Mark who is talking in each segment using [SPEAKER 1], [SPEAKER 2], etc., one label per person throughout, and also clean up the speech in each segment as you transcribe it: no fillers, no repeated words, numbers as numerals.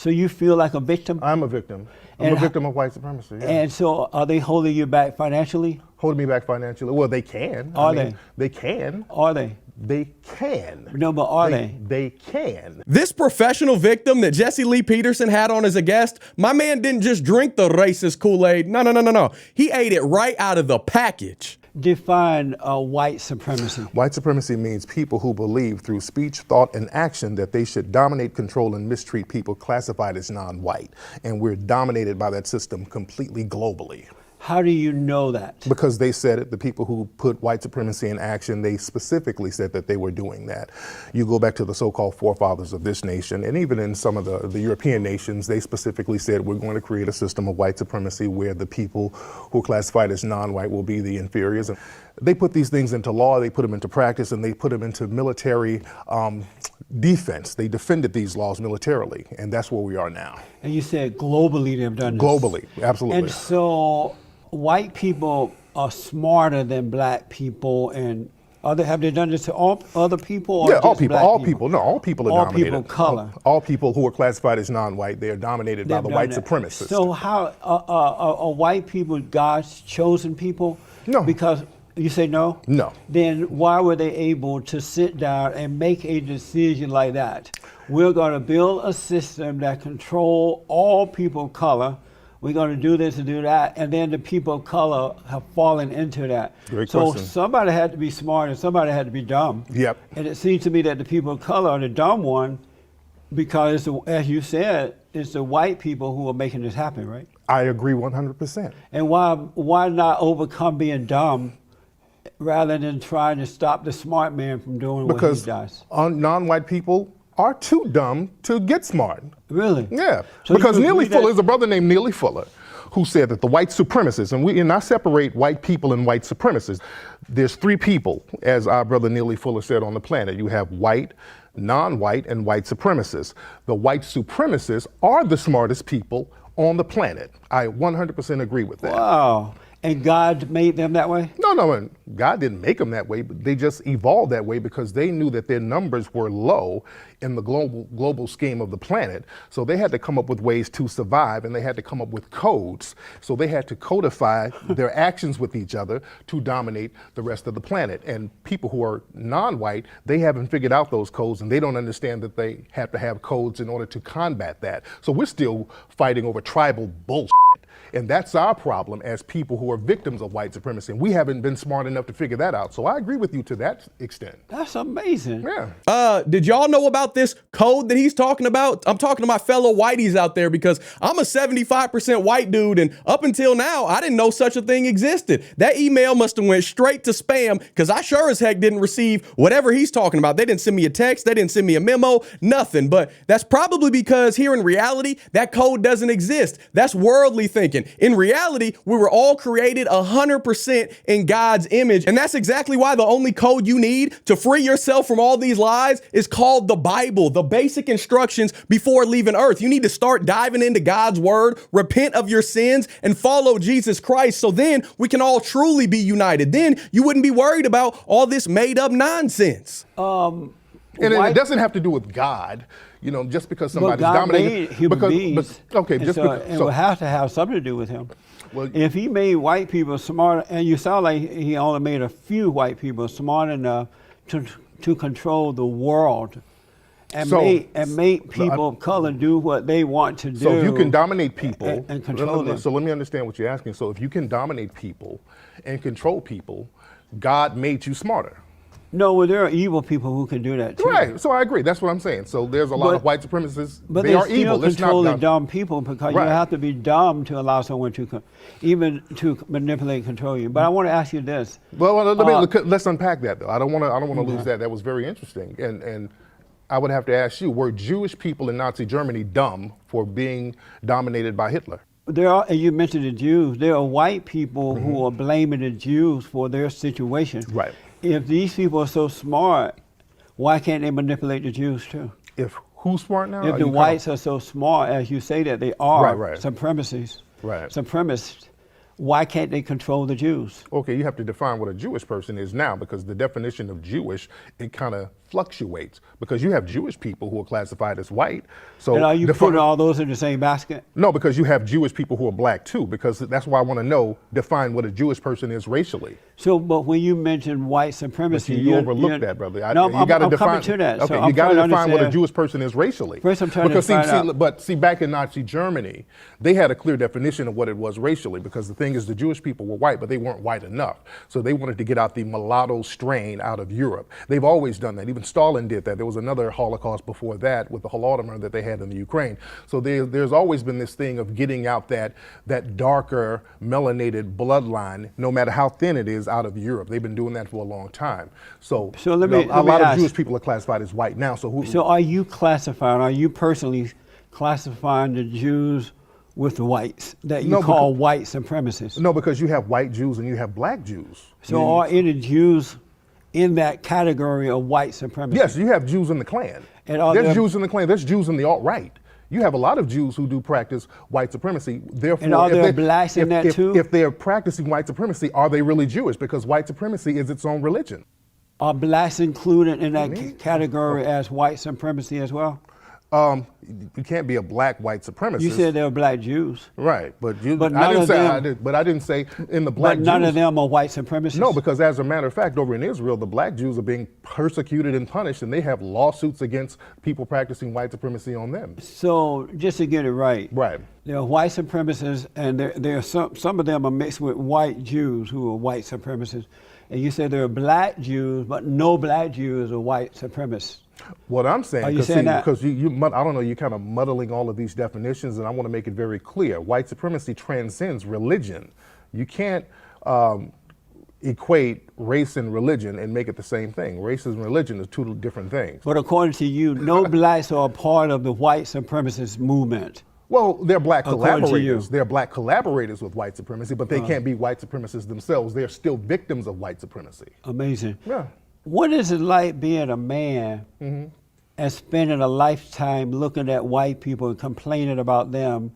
[SPEAKER 1] So you feel like a victim?
[SPEAKER 2] I'm a victim. I'm a victim of white supremacy. Yeah.
[SPEAKER 1] And so are they holding you back financially?
[SPEAKER 2] Holding me back financially? Well, they can.
[SPEAKER 1] Are they?
[SPEAKER 2] They can.
[SPEAKER 1] Are they?
[SPEAKER 2] They can.
[SPEAKER 1] No, but are they?
[SPEAKER 2] They can.
[SPEAKER 3] This professional victim that Jesse Lee Peterson had on as a guest, my man didn't just drink the racist Kool-Aid. No. He ate it right out of the package.
[SPEAKER 1] Define white supremacy.
[SPEAKER 2] White supremacy means people who believe through speech, thought, and action that they should dominate, control, and mistreat people classified as non-white. And we're dominated by that system completely globally.
[SPEAKER 1] How do you know that?
[SPEAKER 2] Because they said it, the people who put white supremacy in action, they specifically said that they were doing that. You go back to the so-called forefathers of this nation, and even in some of the European nations, they specifically said we're going to create a system of white supremacy where the people who are classified as non-white will be the inferiors. And they put these things into law, they put them into practice, and they put them into military defense. They defended these laws militarily, and that's where we are now.
[SPEAKER 1] And you said globally they've done this.
[SPEAKER 2] Globally, absolutely.
[SPEAKER 1] And so white people are smarter than black people, and have they done this to all other people? Or
[SPEAKER 2] Yeah,
[SPEAKER 1] just
[SPEAKER 2] all people.
[SPEAKER 1] black
[SPEAKER 2] All people. No, all people are
[SPEAKER 1] all
[SPEAKER 2] dominated.
[SPEAKER 1] People of color.
[SPEAKER 2] All people who are classified as non-white, they are dominated by the white supremacists.
[SPEAKER 1] So how are white people God's chosen people?
[SPEAKER 2] No.
[SPEAKER 1] Because you say no?
[SPEAKER 2] No.
[SPEAKER 1] Then why were they able to sit down and make a decision like that? We're going to build a system that control all people of color. We're going to do this and do that, and then the people of color have fallen into that.
[SPEAKER 2] Great
[SPEAKER 1] so
[SPEAKER 2] question.
[SPEAKER 1] somebody had to be smart and somebody had to be dumb.
[SPEAKER 2] Yep.
[SPEAKER 1] And it seems to me that the people of color are the dumb one, because as you said, it's the white people who are making this happen, right?
[SPEAKER 2] I agree 100%.
[SPEAKER 1] And why not overcome being dumb rather than trying to stop the smart man from doing what he does?
[SPEAKER 2] Because non-white people are too dumb to get smart.
[SPEAKER 1] Really?
[SPEAKER 2] Yeah,
[SPEAKER 1] So
[SPEAKER 2] because
[SPEAKER 1] you
[SPEAKER 2] Neely
[SPEAKER 1] agree
[SPEAKER 2] Fuller,
[SPEAKER 1] that-
[SPEAKER 2] is a brother named Neely Fuller, who said that the white supremacists, and I separate white people and white supremacists. There's three people, as our brother Neely Fuller said, on the planet. You have white, non-white, and white supremacists. The white supremacists are the smartest people on the planet. I 100% agree with that.
[SPEAKER 1] Wow. And God made them that way?
[SPEAKER 2] No, God didn't make them that way, but they just evolved that way because they knew that their numbers were low in the global scheme of the planet. So they had to come up with ways to survive, and they had to come up with codes. So they had to codify their actions with each other to dominate the rest of the planet. And people who are non-white, they haven't figured out those codes, and they don't understand that they have to have codes in order to combat that. So we're still fighting over tribal bullshit. And that's our problem as people who are victims of white supremacy. And we haven't been smart enough to figure that out. So I agree with you to that extent.
[SPEAKER 1] That's amazing.
[SPEAKER 2] Yeah.
[SPEAKER 3] Did y'all know about this code that he's talking about? I'm talking to my fellow whiteys out there because I'm a 75% white dude, and up until now, I didn't know such a thing existed. That email must have went straight to spam because I sure as heck didn't receive whatever he's talking about. They didn't send me a text, they didn't send me a memo, nothing. But that's probably because here in reality, that code doesn't exist. That's worldly thinking. In reality, we were all created 100% in God's image. And that's exactly why the only code you need to free yourself from all these lies is called the Bible, the basic instructions before leaving earth. You need to start diving into God's word, repent of your sins, and follow Jesus Christ. So then we can all truly be united. Then you wouldn't be worried about all this made up nonsense.
[SPEAKER 2] And it doesn't have to do with God. You know, just because somebody's
[SPEAKER 1] God
[SPEAKER 2] dominating
[SPEAKER 1] made human beings, it will have to have something to do with him.
[SPEAKER 2] Well,
[SPEAKER 1] if he made white people smart, and you sound like he only made a few white people smart enough to control the world, and make people of color do what they want to do.
[SPEAKER 2] So if you can dominate people
[SPEAKER 1] and control them.
[SPEAKER 2] So let me understand what you're asking. So if you can dominate people and control people, God made you smarter.
[SPEAKER 1] No, well, there are evil people who can do that too.
[SPEAKER 2] Right, so I agree. That's what I'm saying. So there's a lot of white supremacists.
[SPEAKER 1] But
[SPEAKER 2] they are evil.
[SPEAKER 1] Still controlling dumb people because
[SPEAKER 2] Right.
[SPEAKER 1] you have to be dumb to allow someone to even to manipulate and control you. But I want to ask you this.
[SPEAKER 2] Well, let's unpack that though. I don't want to lose that. That was very interesting. And I would have to ask you: were Jewish people in Nazi Germany dumb for being dominated by Hitler?
[SPEAKER 1] There are, and you mentioned the Jews. There are white people who are blaming the Jews for their situation.
[SPEAKER 2] Right.
[SPEAKER 1] If these people are so smart, why can't they manipulate the Jews too?
[SPEAKER 2] If who's smart now?
[SPEAKER 1] If the whites are so smart, as you say that they are, supremacists, why can't they control the Jews?
[SPEAKER 2] Okay, you have to define what a Jewish person is now, because the definition of Jewish, it kind of fluctuates because you have Jewish people who are classified as white. So
[SPEAKER 1] And are you putting all those in the same basket?
[SPEAKER 2] no, because you have Jewish people who are black too, because that's why I want to know, define what a Jewish person is racially.
[SPEAKER 1] So, but when you mention white supremacy,
[SPEAKER 2] You overlook that, brother.
[SPEAKER 1] No,
[SPEAKER 2] you gotta
[SPEAKER 1] I'm
[SPEAKER 2] define,
[SPEAKER 1] coming to that.
[SPEAKER 2] Okay,
[SPEAKER 1] So
[SPEAKER 2] you got to
[SPEAKER 1] trying
[SPEAKER 2] define what a
[SPEAKER 1] understand-
[SPEAKER 2] Jewish person is racially.
[SPEAKER 1] First, I'm trying
[SPEAKER 2] because
[SPEAKER 1] to find out.
[SPEAKER 2] But back in Nazi Germany, they had a clear definition of what it was racially, because the thing is, the Jewish people were white, but they weren't white enough. So they wanted to get out the mulatto strain out of Europe. They've always done that. Even Stalin did that. There was another Holocaust before that with the Holodomor that they had in the Ukraine. So there's always been this thing of getting out that darker melanated bloodline, no matter how thin it is, out of Europe. They've been doing that for a long time. So
[SPEAKER 1] let me
[SPEAKER 2] a lot
[SPEAKER 1] ask.
[SPEAKER 2] of Jewish people are classified as white now. So
[SPEAKER 1] So are you personally classifying the Jews with the whites that you
[SPEAKER 2] No,
[SPEAKER 1] call white supremacists?
[SPEAKER 2] no, because you have white Jews and you have black Jews.
[SPEAKER 1] So are any Jews in that category of white supremacists?
[SPEAKER 2] Yes, you have Jews in the Klan.
[SPEAKER 1] And are
[SPEAKER 2] There's
[SPEAKER 1] there-
[SPEAKER 2] Jews in the Klan. There's Jews in the alt-right. You have a lot of Jews who do practice white supremacy. Therefore,
[SPEAKER 1] And are
[SPEAKER 2] if
[SPEAKER 1] there
[SPEAKER 2] they-
[SPEAKER 1] blacks in that too?
[SPEAKER 2] If they're practicing white supremacy, are they really Jewish? Because white supremacy is its own religion.
[SPEAKER 1] Are blacks included in that category as white supremacy as well?
[SPEAKER 2] You can't be a black white supremacist.
[SPEAKER 1] You said they were black Jews.
[SPEAKER 2] right, but
[SPEAKER 1] But
[SPEAKER 2] I
[SPEAKER 1] none
[SPEAKER 2] didn't
[SPEAKER 1] of
[SPEAKER 2] say
[SPEAKER 1] them-
[SPEAKER 2] I didn't say in the black
[SPEAKER 1] But none
[SPEAKER 2] Jews.
[SPEAKER 1] of them are white supremacists?
[SPEAKER 2] No, because as a matter of fact, over in Israel, the black Jews are being persecuted and punished, and they have lawsuits against people practicing white supremacy on them.
[SPEAKER 1] So just to get it right,
[SPEAKER 2] Right.
[SPEAKER 1] there are white supremacists, and there are some of them are mixed with white Jews who are white supremacists. And you say there are black Jews, but no black Jews are white supremacists.
[SPEAKER 2] What I'm saying,
[SPEAKER 1] Are you saying that?
[SPEAKER 2] because I don't know, you're kind of muddling all of these definitions, and I want to make it very clear. White supremacy transcends religion. You can't equate race and religion and make it the same thing. Race and religion are two different things.
[SPEAKER 1] But according to you, no blacks are a part of the white supremacist movement.
[SPEAKER 2] Well, they're black
[SPEAKER 1] According to
[SPEAKER 2] collaborators.
[SPEAKER 1] you.
[SPEAKER 2] They're black collaborators with white supremacy, but they can't be white supremacists themselves. They're still victims of white supremacy.
[SPEAKER 1] Amazing.
[SPEAKER 2] Yeah.
[SPEAKER 1] What is it like being a man and spending a lifetime looking at white people and complaining about them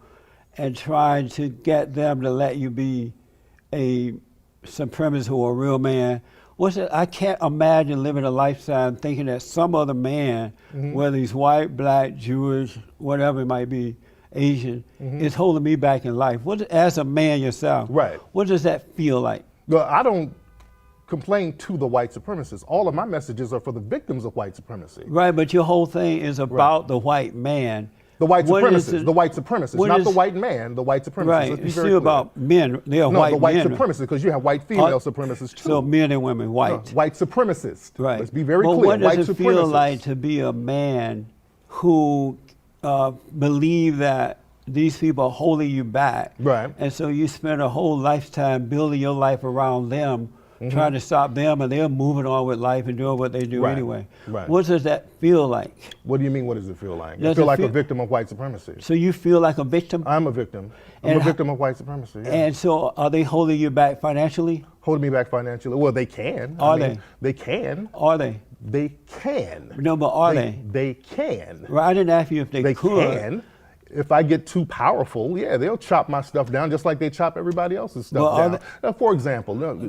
[SPEAKER 1] and trying to get them to let you be a supremacist or a real man? I can't imagine living a lifetime thinking that some other man, whether he's white, black, Jewish, whatever it might be, Asian, is holding me back in life. As a man yourself,
[SPEAKER 2] Right.
[SPEAKER 1] what does that feel like?
[SPEAKER 2] Well, I don't complain to the white supremacists. All of my messages are for the victims of white supremacy.
[SPEAKER 1] Right, but your whole thing is about the white man.
[SPEAKER 2] The white
[SPEAKER 1] What is
[SPEAKER 2] supremacists,
[SPEAKER 1] it-
[SPEAKER 2] the white supremacists,
[SPEAKER 1] what
[SPEAKER 2] not
[SPEAKER 1] is-
[SPEAKER 2] the white man, the white supremacists.
[SPEAKER 1] Right,
[SPEAKER 2] Let's be
[SPEAKER 1] it's
[SPEAKER 2] very
[SPEAKER 1] still
[SPEAKER 2] clear.
[SPEAKER 1] about men. They are
[SPEAKER 2] No,
[SPEAKER 1] white
[SPEAKER 2] the white
[SPEAKER 1] men.
[SPEAKER 2] supremacists, because you have white female supremacists too.
[SPEAKER 1] So men and women, white.
[SPEAKER 2] No, white supremacists.
[SPEAKER 1] Right.
[SPEAKER 2] Let's be very
[SPEAKER 1] but
[SPEAKER 2] clear.
[SPEAKER 1] what does
[SPEAKER 2] White
[SPEAKER 1] it
[SPEAKER 2] supremacists.
[SPEAKER 1] feel like to be a man who believe that these people are holding you back?
[SPEAKER 2] Right.
[SPEAKER 1] And so you spend a whole lifetime building your life around them, trying to stop them, and they're moving on with life and doing what they do
[SPEAKER 2] Right.
[SPEAKER 1] anyway.
[SPEAKER 2] Right.
[SPEAKER 1] What does that feel like?
[SPEAKER 2] What do you mean, what does it feel like? I
[SPEAKER 1] Does
[SPEAKER 2] feel
[SPEAKER 1] it
[SPEAKER 2] like a
[SPEAKER 1] feel-
[SPEAKER 2] victim of white supremacy.
[SPEAKER 1] So you feel like a victim?
[SPEAKER 2] I'm a victim. I'm
[SPEAKER 1] And
[SPEAKER 2] a
[SPEAKER 1] how-
[SPEAKER 2] victim of white supremacy. Yeah.
[SPEAKER 1] And so are they holding you back financially?
[SPEAKER 2] Holding me back financially. Well, they can.
[SPEAKER 1] Are
[SPEAKER 2] they? They can.
[SPEAKER 1] Are they?
[SPEAKER 2] They can.
[SPEAKER 1] No, but are they?
[SPEAKER 2] They can.
[SPEAKER 1] Well, I didn't ask you if they could.
[SPEAKER 2] Can. If I get too powerful, yeah, they'll chop my stuff down just like they chop everybody else's stuff
[SPEAKER 1] Well, are
[SPEAKER 2] down. Now, for example,
[SPEAKER 1] let
[SPEAKER 2] we
[SPEAKER 1] me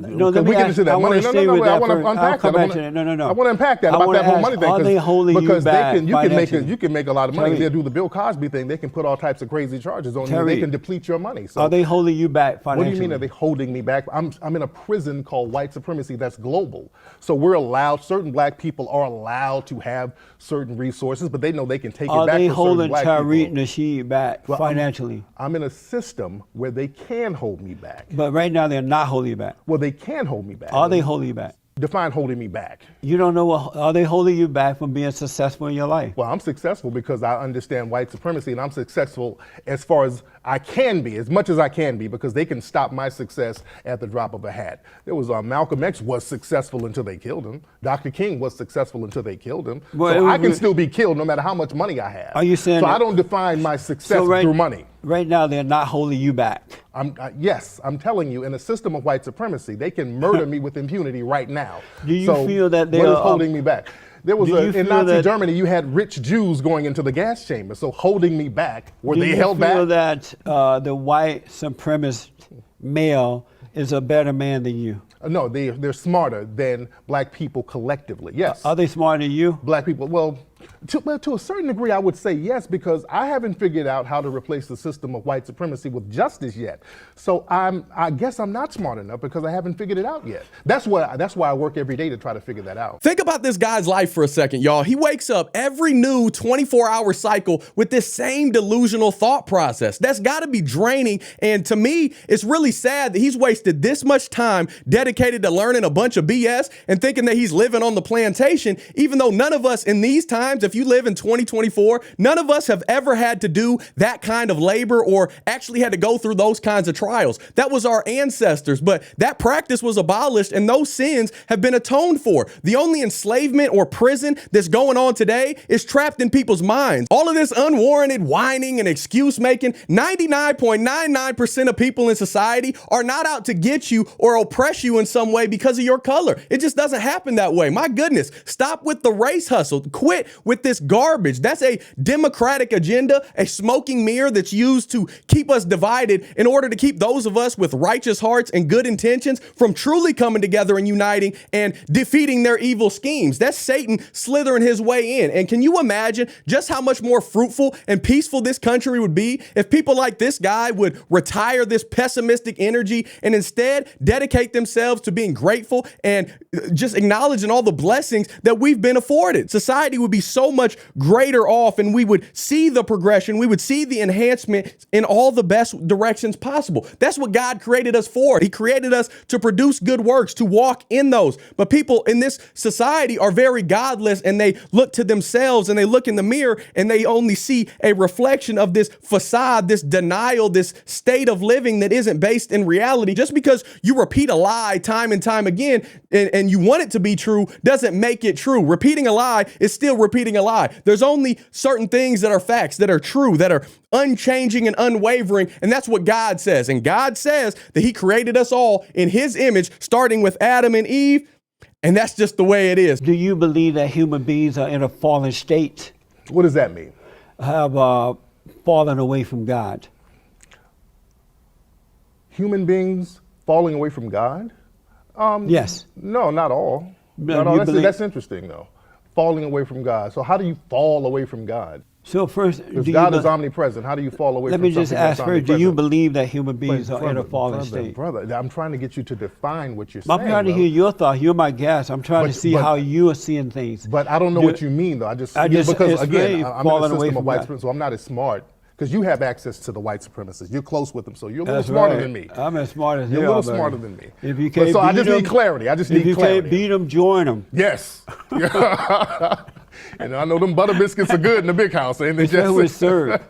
[SPEAKER 2] get
[SPEAKER 1] ask-
[SPEAKER 2] into that
[SPEAKER 1] I wanna
[SPEAKER 2] money. No,
[SPEAKER 1] stay
[SPEAKER 2] no,
[SPEAKER 1] with
[SPEAKER 2] no, I
[SPEAKER 1] that
[SPEAKER 2] want to
[SPEAKER 1] for- I'll
[SPEAKER 2] unpack
[SPEAKER 1] come
[SPEAKER 2] that.
[SPEAKER 1] back to that. No.
[SPEAKER 2] I want to unpack that
[SPEAKER 1] I
[SPEAKER 2] about
[SPEAKER 1] wanna
[SPEAKER 2] that whole
[SPEAKER 1] ask,
[SPEAKER 2] money thing.
[SPEAKER 1] are they holding you
[SPEAKER 2] because
[SPEAKER 1] back
[SPEAKER 2] you can make
[SPEAKER 1] financially?
[SPEAKER 2] you can make a lot of money.
[SPEAKER 1] Tariq.
[SPEAKER 2] They'll do the Bill Cosby thing. They can put all types of crazy charges on you.
[SPEAKER 1] Tariq.
[SPEAKER 2] They can deplete your money. So
[SPEAKER 1] Are they holding you back
[SPEAKER 2] what
[SPEAKER 1] financially?
[SPEAKER 2] do you mean, are they holding me back? I'm in a prison called white supremacy that's global. So we're allowed, certain black people are allowed to have certain resources, but they know they can take
[SPEAKER 1] Are
[SPEAKER 2] it back
[SPEAKER 1] they
[SPEAKER 2] from
[SPEAKER 1] holding
[SPEAKER 2] certain black
[SPEAKER 1] Tariq
[SPEAKER 2] people.
[SPEAKER 1] Nasheed back
[SPEAKER 2] Well,
[SPEAKER 1] financially?
[SPEAKER 2] I'm in a system where they can hold me back.
[SPEAKER 1] But right now they're not holding you back.
[SPEAKER 2] Well, they can hold me back.
[SPEAKER 1] Are they holding you back?
[SPEAKER 2] Define holding me back.
[SPEAKER 1] You don't know are they holding you back from being successful in your life?
[SPEAKER 2] Well, I'm successful because I understand white supremacy, and I'm successful as far as I can be, as much as I can be, because they can stop my success at the drop of a hat. There was Malcolm X was successful until they killed him. Dr. King was successful until they killed him.
[SPEAKER 1] Well,
[SPEAKER 2] so I can still be killed no matter how much money I have.
[SPEAKER 1] Are you saying
[SPEAKER 2] so
[SPEAKER 1] that-
[SPEAKER 2] I don't define my success through money.
[SPEAKER 1] Right now they're not holding you back.
[SPEAKER 2] Yes, I'm telling you, in a system of white supremacy, they can murder me with impunity right now.
[SPEAKER 1] Do you
[SPEAKER 2] So
[SPEAKER 1] feel that they
[SPEAKER 2] what is
[SPEAKER 1] are,
[SPEAKER 2] holding me back? There was
[SPEAKER 1] do you
[SPEAKER 2] in
[SPEAKER 1] feel
[SPEAKER 2] Nazi
[SPEAKER 1] that-
[SPEAKER 2] Germany, you had rich Jews going into the gas chamber. So holding me back, were
[SPEAKER 1] Do
[SPEAKER 2] they
[SPEAKER 1] you
[SPEAKER 2] held
[SPEAKER 1] feel
[SPEAKER 2] back?
[SPEAKER 1] that the white supremacist male is a better man than you?
[SPEAKER 2] No, they're smarter than black people collectively. Yes.
[SPEAKER 1] Are they smarter than you?
[SPEAKER 2] Black people, well, to a certain degree, I would say yes, because I haven't figured out how to replace the system of white supremacy with justice yet. So I guess I'm not smart enough because I haven't figured it out yet. That's why I work every day to try to figure that out.
[SPEAKER 3] Think about this guy's life for a second, y'all. He wakes up every new 24-hour cycle with this same delusional thought process. That's got to be draining. And to me, it's really sad that he's wasted this much time dedicated to learning a bunch of BS and thinking that he's living on the plantation, even though none of us in these times, if you live in 2024, none of us have ever had to do that kind of labor or actually had to go through those kinds of trials. That was our ancestors, but that practice was abolished and those sins have been atoned for. The only enslavement or prison that's going on today is trapped in people's minds. All of this unwarranted whining and excuse making, 99.99% of people in society are not out to get you or oppress you in some way because of your color. It just doesn't happen that way. My goodness, stop with the race hustle. Quit with this garbage. That's a democratic agenda, a smoking mirror that's used to keep us divided in order to keep those of us with righteous hearts and good intentions from truly coming together and uniting and defeating their evil schemes. That's Satan slithering his way in. And can you imagine just how much more fruitful and peaceful this country would be if people like this guy would retire this pessimistic energy and instead dedicate themselves to being grateful and just acknowledging all the blessings that we've been afforded? Society would be so much greater off and we would see the progression. We would see the enhancement in all the best directions possible. That's what God created us for. He created us to produce good works, to walk in those. But people in this society are very godless and they look to themselves and they look in the mirror and they only see a reflection of this facade, this denial, this state of living that isn't based in reality. Just because you repeat a lie time and time again and you want it to be true doesn't make it true. Repeating a lie is still repeating a lie. There's only certain things that are facts, that are true, that are unchanging and unwavering. And that's what God says. And God says that he created us all in his image, starting with Adam and Eve. And that's just the way it is.
[SPEAKER 1] Do you believe that human beings are in a fallen state,
[SPEAKER 2] What does that mean?
[SPEAKER 1] have fallen away from God?
[SPEAKER 2] Human beings falling away from God?
[SPEAKER 1] Yes.
[SPEAKER 2] No, not all.
[SPEAKER 1] No,
[SPEAKER 2] Not all.
[SPEAKER 1] you believe-
[SPEAKER 2] That's interesting, though. Falling away from God. So how do you fall away from God?
[SPEAKER 1] So first,
[SPEAKER 2] If
[SPEAKER 1] do
[SPEAKER 2] God
[SPEAKER 1] you
[SPEAKER 2] is omnipresent, how do you fall away
[SPEAKER 1] let
[SPEAKER 2] from
[SPEAKER 1] me just
[SPEAKER 2] something that's
[SPEAKER 1] ask first, do you
[SPEAKER 2] omnipresent?
[SPEAKER 1] believe that human beings
[SPEAKER 2] But
[SPEAKER 1] are in a fallen state?
[SPEAKER 2] Brother, I'm trying to get you to define what you're
[SPEAKER 1] I'm
[SPEAKER 2] saying.
[SPEAKER 1] trying to
[SPEAKER 2] bro.
[SPEAKER 1] hear your thought. You're my guest. I'm trying
[SPEAKER 2] But-
[SPEAKER 1] to see
[SPEAKER 2] but-
[SPEAKER 1] how you are seeing things.
[SPEAKER 2] But I don't know
[SPEAKER 1] Do-
[SPEAKER 2] what you mean, though.
[SPEAKER 1] I
[SPEAKER 2] because
[SPEAKER 1] just
[SPEAKER 2] again,
[SPEAKER 1] explained
[SPEAKER 2] I'm in
[SPEAKER 1] falling
[SPEAKER 2] a
[SPEAKER 1] away
[SPEAKER 2] system
[SPEAKER 1] from
[SPEAKER 2] of white
[SPEAKER 1] God.
[SPEAKER 2] supremacy, so I'm not as smart. Because you have access to the white supremacists. You're close with them, so you're a little
[SPEAKER 1] That's
[SPEAKER 2] smarter
[SPEAKER 1] right.
[SPEAKER 2] than me.
[SPEAKER 1] I'm as smart as
[SPEAKER 2] You're
[SPEAKER 1] you
[SPEAKER 2] a
[SPEAKER 1] are,
[SPEAKER 2] little
[SPEAKER 1] buddy.
[SPEAKER 2] smarter than me.
[SPEAKER 1] If you
[SPEAKER 2] But
[SPEAKER 1] can't
[SPEAKER 2] so I
[SPEAKER 1] beat
[SPEAKER 2] just
[SPEAKER 1] them,
[SPEAKER 2] need clarity. I just need
[SPEAKER 1] if you
[SPEAKER 2] clarity.
[SPEAKER 1] can't beat them, join them.
[SPEAKER 2] Yes. And I know them butter biscuits are good in the big house, ain't they,
[SPEAKER 1] That's who it's
[SPEAKER 2] Jesse?
[SPEAKER 1] served.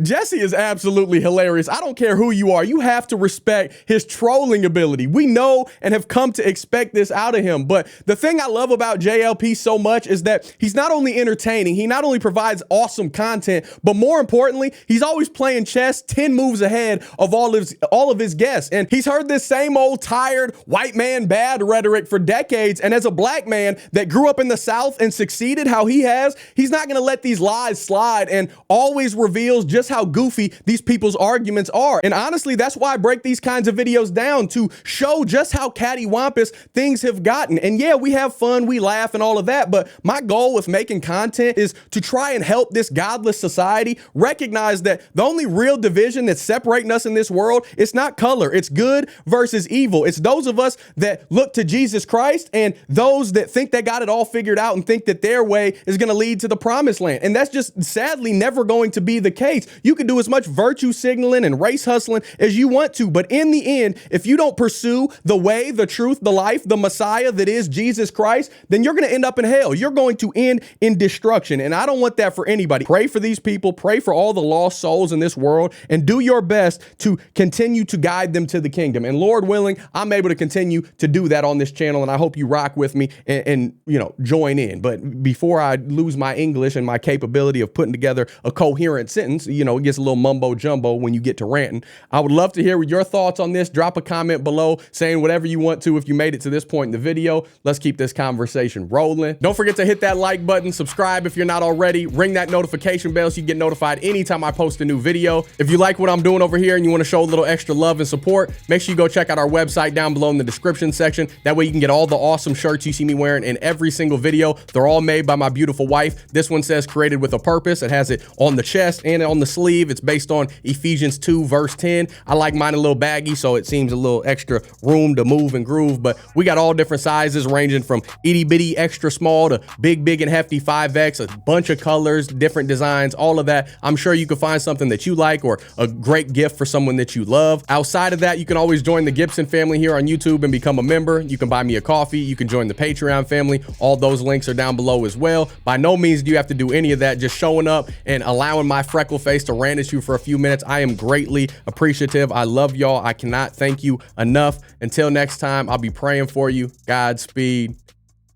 [SPEAKER 3] Jesse is absolutely hilarious. I don't care who you are. You have to respect his trolling ability. We know and have come to expect this out of him. But the thing I love about JLP so much is that he's not only entertaining, he not only provides awesome content, but more importantly, he's always playing chess 10 moves ahead of all of his guests. And he's heard this same old tired white man bad rhetoric for decades. And as a black man that grew up in the South and succeeded how he has, he's not going to let these lies slide and always reveals just how goofy these people's arguments are. And honestly, that's why I break these kinds of videos down, to show just how cattywampus things have gotten. And yeah, we have fun, we laugh and all of that, but my goal with making content is to try and help this godless society recognize that the only real division that's separating us in this world, it's not color, it's good versus evil. It's those of us that look to Jesus Christ and those that think they got it all figured out and think that their way is going to lead to the promised land. And that's just sadly never going to be the case. You can do as much virtue signaling and race hustling as you want to, but in the end, if you don't pursue the way, the truth, the life, the Messiah that is Jesus Christ, then you're going to end up in hell. You're going to end in destruction. And I don't want that for anybody. Pray for these people, pray for all the lost souls in this world, and do your best to continue to guide them to the kingdom. And Lord willing, I'm able to continue to do that on this channel. And I hope you rock with me and join in. But before I I lose my English and my capability of putting together a coherent sentence. You know, it gets a little mumbo jumbo when you get to ranting. I would love to hear your thoughts on this. Drop a comment below saying whatever you want to if you made it to this point in the video. Let's keep this conversation rolling. Don't forget to hit that like button, subscribe if you're not already, ring that notification bell so you get notified anytime I post a new video. If you like what I'm doing over here and you want to show a little extra love and support, make sure you go check out our website down below in the description section. That way you can get all the awesome shirts you see me wearing in every single video. They're all made by my beautiful wife. This one says created with a purpose. It has it on the chest and on the sleeve. It's based on Ephesians 2 verse 10. I like mine a little baggy, so it seems a little extra room to move and groove, but we got all different sizes ranging from itty bitty extra small to big and hefty 5X, a bunch of colors, different designs, all of that. I'm sure you can find something that you like or a great gift for someone that you love. Outside of that, you can always join the Gibson family here on YouTube and become a member. You can buy me a coffee. You can join the Patreon family. All those links are down below as well. By no means do you have to do any of that. Just showing up and allowing my freckle face to rant at you for a few minutes. I am greatly appreciative. I love y'all. I cannot thank you enough. Until next time, I'll be praying for you. Godspeed.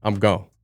[SPEAKER 3] I'm gone.